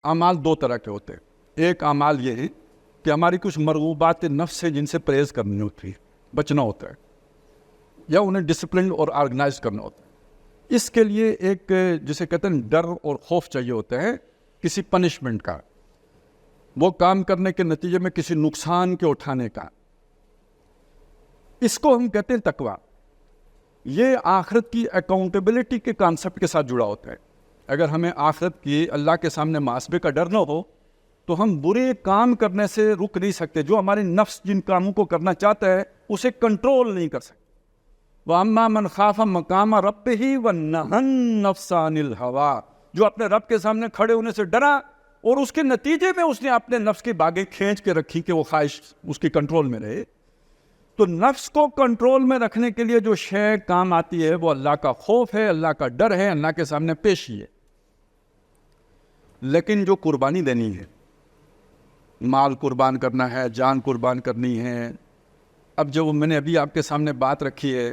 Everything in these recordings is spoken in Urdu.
اعمال دو طرح کے ہوتے ہیں. ایک اعمال یہ ہے کہ ہماری کچھ مرغوبات نفس ہے جن سے پرہیز کرنی ہوتی ہے, بچنا ہوتا ہے, یا انہیں ڈسپلن اور آرگنائز کرنا ہوتا ہے. اس کے لیے ایک جسے کہتے ہیں ڈر اور خوف چاہیے ہوتا ہے کسی پنشمنٹ کا, وہ کام کرنے کے نتیجے میں کسی نقصان کے اٹھانے کا. اس کو ہم کہتے ہیں تقویٰ. یہ آخرت کی اکاؤنٹیبلٹی کے کانسیپٹ کے ساتھ جڑا ہوتا ہے. اگر ہمیں آخرت کی اللہ کے سامنے محاسبے کا ڈر نہ ہو تو ہم برے کام کرنے سے رک نہیں سکتے. جو ہمارے نفس جن کاموں کو کرنا چاہتا ہے اسے کنٹرول نہیں کر سکتے. وَأَمَّا مَنْ خَافَ مَقَامَ رَبِّهِ وَنَهَا النَّفْسَ عَنِ الْهَوَىٰ, جو اپنے رب کے سامنے کھڑے ہونے سے ڈرا اور اس کے نتیجے میں اس نے اپنے نفس کی باگیں کھینچ کے رکھی کہ وہ خواہش اس کی کنٹرول میں رہے. تو نفس کو کنٹرول میں رکھنے کے لیے جو شے کام آتی ہے وہ اللہ کا خوف ہے, اللہ کا ڈر ہے, اللہ کے سامنے پیشی ہے. لیکن جو قربانی دینی ہے, مال قربان کرنا ہے, جان قربان کرنی ہے. اب جو میں نے ابھی آپ کے سامنے بات رکھی ہے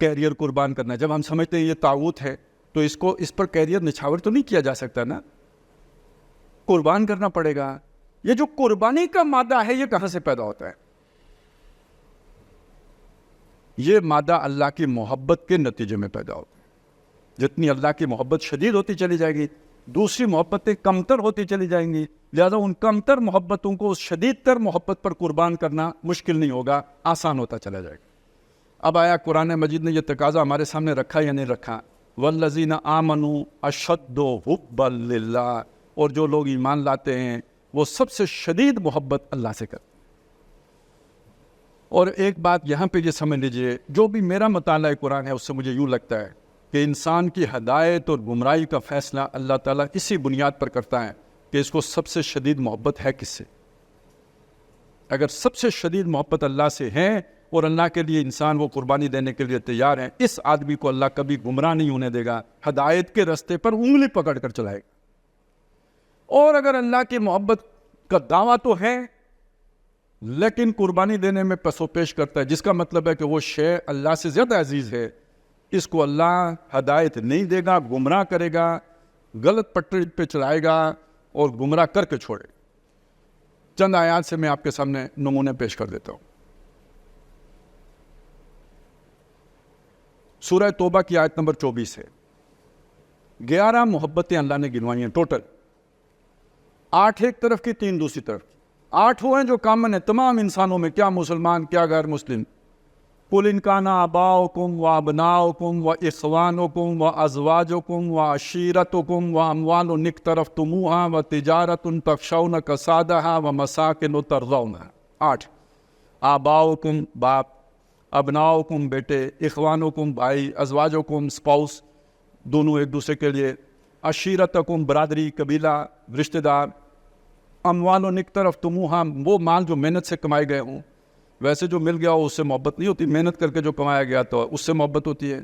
کیریئر قربان کرنا, جب ہم سمجھتے ہیں یہ طاغوت ہے تو اس پر کیریئر نچھاور تو نہیں کیا جا سکتا نا, قربان کرنا پڑے گا. یہ جو قربانی کا مادہ ہے یہ کہاں سے پیدا ہوتا ہے؟ یہ مادہ اللہ کی محبت کے نتیجے میں پیدا ہوتا ہے. جتنی اللہ کی محبت شدید ہوتی چلی جائے گی دوسری محبتیں کمتر ہوتی چلی جائیں گی. لہذا ان کمتر محبتوں کو اس شدید تر محبت پر قربان کرنا مشکل نہیں ہوگا, آسان ہوتا چلا جائے گا. اب آیا قرآن مجید نے یہ تقاضا ہمارے سامنے رکھا یا نہیں رکھا؟ والذین آمنوا اشد حبا للہ, اور جو لوگ ایمان لاتے ہیں وہ سب سے شدید محبت اللہ سے کرتے ہیں. اور ایک بات یہاں پہ یہ سمجھ لیجئے, جو بھی میرا مطالعہ قرآن ہے اس سے مجھے یوں لگتا ہے کہ انسان کی ہدایت اور گمراہی کا فیصلہ اللہ تعالیٰ اسی بنیاد پر کرتا ہے کہ اس کو سب سے شدید محبت ہے کس سے. اگر سب سے شدید محبت اللہ سے ہے اور اللہ کے لیے انسان وہ قربانی دینے کے لیے تیار ہے, اس آدمی کو اللہ کبھی گمراہ نہیں ہونے دے گا, ہدایت کے رستے پر انگلی پکڑ کر چلائے گا. اور اگر اللہ کی محبت کا دعویٰ تو ہے لیکن قربانی دینے میں پس و پیش کرتا ہے, جس کا مطلب ہے کہ وہ شے اللہ سے زیادہ عزیز ہے, اس کو اللہ ہدایت نہیں دے گا, گمراہ کرے گا, غلط پٹری پہ چلائے گا اور گمراہ کر کے چھوڑے. چند آیات سے میں آپ کے سامنے نمونے پیش کر دیتا ہوں. سورہ توبہ کی آیت نمبر 24 ہے. 11 محبتیں اللہ نے گنوائی ہیں ٹوٹل, 8 ایک طرف کی 3 دوسری طرف کی. 8 وہ ہیں جو کامن ہیں تمام انسانوں میں, کیا مسلمان کیا غیر مسلم. قُلْ إِنْ كَانَ آبَاؤُكُمْ وَأَبْنَاؤُكُمْ وَإِخْوَانُكُمْ وَأَزْوَاجُكُمْ وَعَشِيرَتُكُمْ وَأَمْوَالٌ اقْتَرَفْتُمُوهَا وَتِجَارَةٌ تَخْشَوْنَ كَسَادَهَا وَمَسَاكِنُ تَرْضَوْنَهَا. 8. آباؤکم باپ, ابناؤکم بیٹے, اخوانکم بھائی, ازواجکم اسپاؤس دونوں ایک دوسرے کے لیے, عشیرتکم برادری قبیلہ رشتہ دار, اموال اقترفتموها وہ مال جو محنت سے کمائے گئے ہوں. ویسے جو مل گیا ہو اس سے محبت نہیں ہوتی, محنت کر کے جو کمایا گیا تو اس سے محبت ہوتی ہے.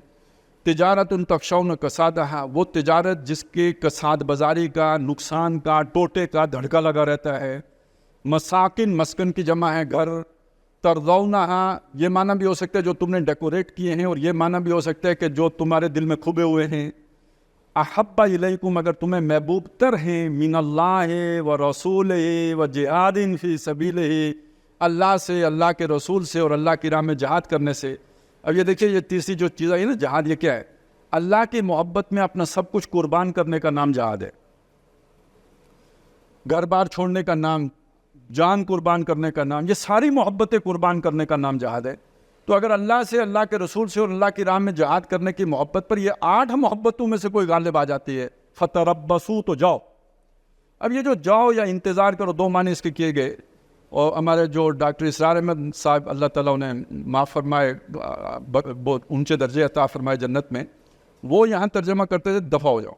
تجارت تخشون کسادہا وہ تجارت جس کے کساد بازاری کا, نقصان کا, ٹوٹے کا دھڑکا لگا رہتا ہے. مساکن مسکن کی جمع ہے گھر. ترضونہا یہ معنی بھی ہو سکتا ہے جو تم نے ڈیکوریٹ کیے ہیں, اور یہ معنی بھی ہو سکتا ہے کہ جو تمہارے دل میں کھبے ہوئے ہیں. احب الیکم اگر تمہیں محبوب تر ہیں, من اللہ و رسولہ و جہاد فی سبیلہ اللہ سے, اللہ کے رسول سے اور اللہ کی راہ میں جہاد کرنے سے. اب یہ دیکھیے یہ تیسری جو چیز ہے نا جہاد, یہ کیا ہے؟ اللہ کی محبت میں اپنا سب کچھ قربان کرنے کا نام جہاد ہے. گھر بار چھوڑنے کا نام, جان قربان کرنے کا نام, یہ ساری محبتیں قربان کرنے کا نام جہاد ہے. تو اگر اللہ سے, اللہ کے رسول سے اور اللہ کی راہ میں جہاد کرنے کی محبت پر یہ 8 محبتوں میں سے کوئی غالب آ جاتی ہے, فتربصوا تو جاؤ. اب یہ جو جاؤ یا انتظار کرو 2 معنی اس کے کیے گئے. اور ہمارے جو ڈاکٹر اسرار احمد صاحب اللہ تعالیٰ انہیں معاف فرمائے, بہت اونچے درجے عطا فرمائے جنت میں, وہ یہاں ترجمہ کرتے تھے دفع ہو جاؤ.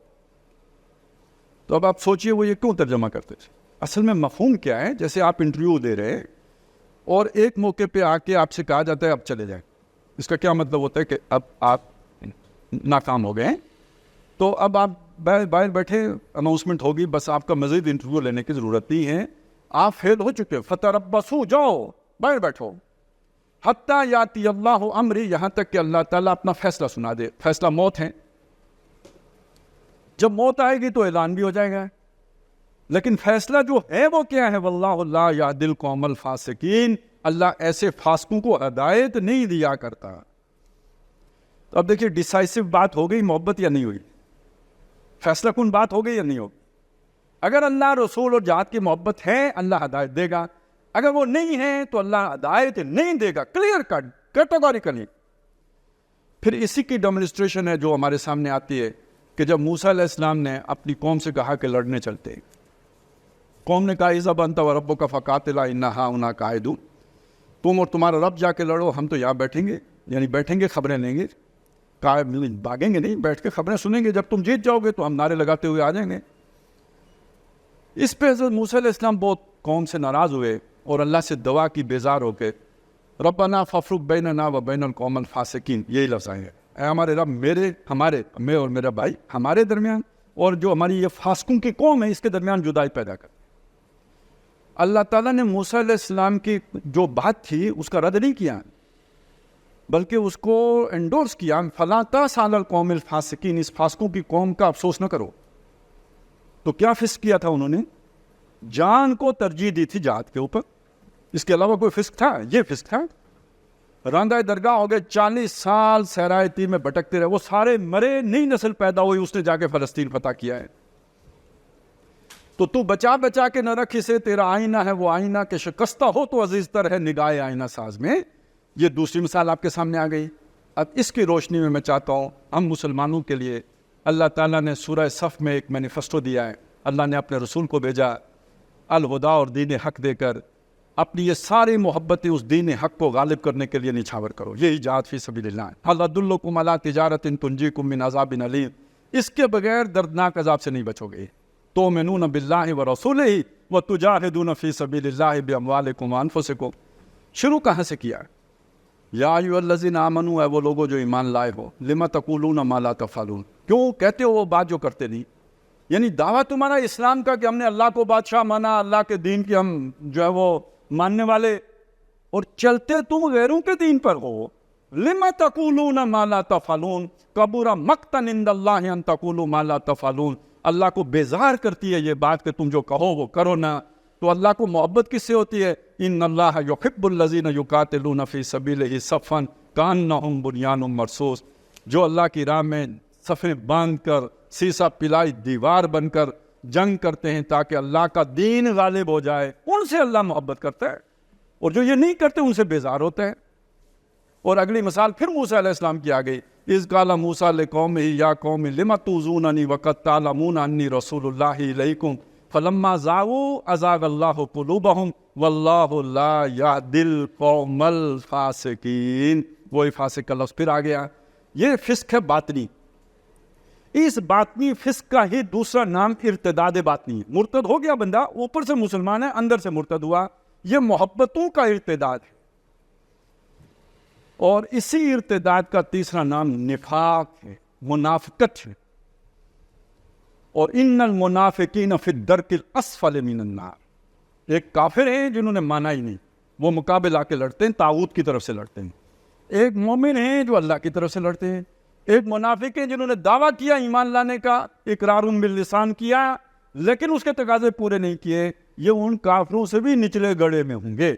تو اب آپ سوچئے وہ یہ کیوں ترجمہ کرتے تھے؟ اصل میں مفہوم کیا ہے؟ جیسے آپ انٹرویو دے رہے ہیں اور ایک موقع پہ آ کے آپ سے کہا جاتا ہے اب چلے جائیں, اس کا کیا مطلب ہوتا ہے کہ اب آپ ناکام ہو گئے ہیں, تو اب آپ باہر بیٹھے, اناؤنسمنٹ ہوگی, بس آپ کا مزید انٹرویو لینے کی ضرورت نہیں ہے, آپ فیل ہو چکے. فتربصوا جاؤ, باہر بیٹھو, حتی یاتی اللہ امری یہاں تک کہ اللہ تعالیٰ اپنا فیصلہ سنا دے. فیصلہ موت ہے, جب موت آئے گی تو اعلان بھی ہو جائے گا. لیکن فیصلہ جو ہے وہ کیا ہے؟ واللہ لا یہدی القوم الفاسقین، اللہ ایسے فاسقوں کو ہدایت نہیں دیا کرتا۔ تو اب دیکھیے ڈیسائسو بات ہو گئی محبت یا نہیں ہوئی؟ فیصلہ کن بات ہو گئی یا نہیں ہوگی؟ اگر اللہ رسول اور جہاد کی محبت ہے اللہ ہدایت دے گا، اگر وہ نہیں ہے تو اللہ ہدایت نہیں دے گا، کلیئر کٹ، کیٹیگوریکلی۔ پھر اسی کی ڈیمونسٹریشن ہے جو ہمارے سامنے آتی ہے کہ جب موسیٰ علیہ السلام نے اپنی قوم سے کہا کہ لڑنے چلتے، قوم نے کہا اذهب انت وربک فقاتلا انا ہاہنا قاعدون، تم اور تمہارا رب جا کے لڑو، ہم تو یہاں بیٹھیں گے، یعنی بیٹھیں گے خبریں لیں گے، بھاگیں گے نہیں، بیٹھ کے خبریں سنیں گے، جب تم جیت جاؤ گے تو ہم نعرے لگاتے ہوئے آ جائیں گے۔ اس پہ حضرت موسیٰ علیہ السلام بہت قوم سے ناراض ہوئے اور اللہ سے دعا کی بیزار ہو کے ربنا فافرق بیننا و بین القوم الفاسقین، یہی لفظ آئے ہیں، اے ہمارے رب میں اور میرا بھائی ہمارے درمیان اور جو ہماری یہ فاسقوں کی قوم ہے اس کے درمیان جدائی پیدا کر۔ اللہ تعالیٰ نے موسیٰ علیہ السلام کی جو بات تھی اس کا رد نہیں کیا بلکہ اس کو انڈورس کیا، فلا تأس علی القوم الفاسقین، اس فاسقوں کی قوم کا افسوس نہ کرو۔ تو کیا فسق کیا تھا انہوں نے؟ جان کو ترجیح دی تھی جہاد کے اوپر، اس کے علاوہ کوئی فسق تھا؟ یہ فسق تھا۔ راندہ درگاہ ہو گئے، 40 سال صحرائے تیر میں بھٹکتے رہے، وہ سارے مرے، نئی نسل پیدا ہوئی، اس نے جا کے فلسطین فتح کیا ہے۔ تو بچا بچا کے نہ رکھ اسے، تیرا آئینہ ہے وہ آئینہ کہ شکستہ ہو تو عزیز تر ہے نگاہ آئینہ ساز میں۔ یہ دوسری مثال آپ کے سامنے آ گئی۔ اب اس کی روشنی میں چاہتا ہوں ہم مسلمانوں کے لیے اللہ تعالیٰ نے سورہ صف میں ایک مینیفیسٹو دیا ہے، اللہ نے اپنے رسول کو بھیجا الہدا اور دین حق دے کر، اپنی یہ ساری محبتیں اس دین حق کو غالب کرنے کے لیے نچھاور کرو، یہی جہاد فی سبیل اللہ ہے۔ هل ادلکم علی تجارۃ تنجیکم من عذاب علیم، اس کے بغیر دردناک عذاب سے نہیں بچو گے۔ تؤمنون باللہ ورسولہ وتجاہدون فی سبیل اللہ باموالکم وانفسکم۔ شروع کہاں سے کیا؟ یا ایھا الذین آمنوا، اے وہ لوگوں جو ایمان لائے ہو، لما تقولون ما لا تفعلون، کیوں کہتے ہو وہ بات جو کرتے نہیں؟ یعنی دعویٰ تمہارا اسلام کا کہ ہم نے اللہ کو بادشاہ مانا، اللہ کے دین کی ہم جو ہے وہ ماننے والے، اور چلتے تم غیروں کے دین پر ہو۔ لما تقولون ما لا تفعلون کبر مقتا عند اللہ ان تقولوا ما لا تفعلون، اللہ کو بیزار کرتی ہے یہ بات کہ تم جو کہو وہ کرو نہ۔ تو اللہ کو محبت کس سے ہوتی ہے؟ ان اللہ یحب الذین یقاتلون فی سبیلہ صفا کانہم بنیان مرصوص، جو اللہ کی راہ میں صفیں باندھ کر سیسا پلائی دیوار بن کر جنگ کرتے ہیں تاکہ اللہ کا دین غالب ہو جائے، ان سے اللہ محبت کرتا ہے، اور جو یہ نہیں کرتے ان سے بیزار ہوتا ہے۔ اور اگلی مثال پھر موسیٰ علیہ السلام کی آ گئی، اذ قال موسیٰ لقومہ یا قوم لم تؤذوننی وقد تعلمون انی رسول اللہ الیکم فلما زاغوا ازاغ اللہ قلوبہم واللہ لا یہدی القوم الفاسقین۔ وہی فاسق کا لفظ پھر آ گیا۔ یہ فسق ہے باطنی۔ اس باطنی فسق کا ہی دوسرا نام ارتداد باطنی ہے۔ مرتد ہو گیا بندہ، اوپر سے مسلمان ہے اندر سے مرتد ہوا، یہ محبتوں کا ارتداد ہے۔ اور اسی ارتداد کا تیسرا نام نفاق ہے، منافقت ہے۔ اور ان المنافقین فی الدرک الاسفل من النار، ایک کافر ہیں جنہوں نے مانا ہی نہیں، وہ مقابل آ کے لڑتے ہیں، طاغوت کی طرف سے لڑتے ہیں۔ ایک مومن ہیں جو اللہ کی طرف سے لڑتے ہیں، ایک منافق ہیں جنہوں نے دعویٰ کیا ایمان لانے کا، اقرار باللسان کیا لیکن اس کے تقاضے پورے نہیں کیے، یہ ان کافروں سے بھی نچلے گڑے میں ہوں گے۔